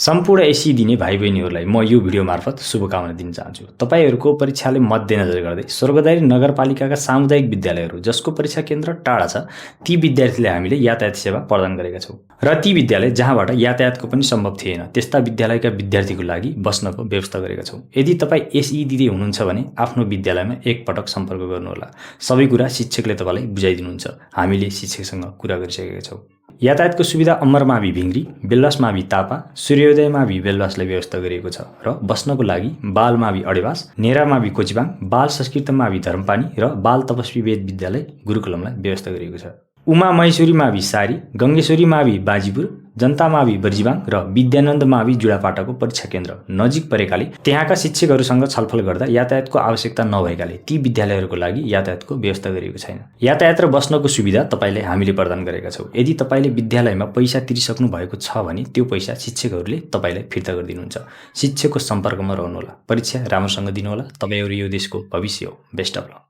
सम्पूर्ण एसी दिने भाइ बहिनीहरूलाई म यो भिडियो मार्फत शुभकामना दिन चाहन्छु। तपाईहरूको परीक्षाले मध्यनजर गर्दै स्वर्गदायी नगरपालिकाका सामुदायिक विद्यालयहरू जसको परीक्षा केन्द्र टाढा छ, ती विद्यार्थीलाई हामीले यातायात सेवा प्रदान गरेका छौँ। र ती विद्यालय जहाँबाट यातायातको पनि सम्भव थिएन, त्यस्ता विद्यालयका विद्यार्थीको लागि बस्नको व्यवस्था गरेका छौँ। यदि तपाईँ एसई दिँदै हुनुहुन्छ भने आफ्नो विद्यालयमा एकपटक सम्पर्क गर्नुहोला। सबै कुरा शिक्षकले तपाईँलाई बुझाइदिनुहुन्छ। हामीले शिक्षकसँग कुरा गरिसकेका छौँ। यातायातको सुविधा अमर मावि भिङ्ग्री, बेलवास मावि तापा, सूर्योदय मावि बेलवासलाई व्यवस्था गरिएको छ र बस्नको लागि बाल मावि अडेवास, नेरा मावि कोचिबाङ, बाल संस्कृत मावि धर्मपानी र बाल तपस्वी वेद विद्यालय गुरुकुलमलाई व्यवस्था गरिएको छ। उमा महेश्वरी मावि सारी, गङ्गेश्वरी मावि बाजीपुर, जनता मावि बर्जिबाङ र विद्यानन्द मावि जुडापाटाको परीक्षा केन्द्र नजिक परेकाले त्यहाँका शिक्षकहरूसँग छलफल गर्दा यातायातको आवश्यकता नभएकाले ती विद्यालयहरूको लागि यातायातको व्यवस्था गरिएको छैन। यातायात र बस्नको सुविधा तपाईँले हामीले प्रदान गरेका छौँ। यदि तपाईँले विद्यालयमा पैसा तिरिसक्नु भएको छ भने त्यो पैसा शिक्षकहरूले तपाईँलाई फिर्ता गरिदिनुहुन्छ। शिक्षकको सम्पर्कमा रहनुहोला। परीक्षा राम्रोसँग दिनुहोला। तपाईँहरू यो देशको भविष्य हो। Best of lock.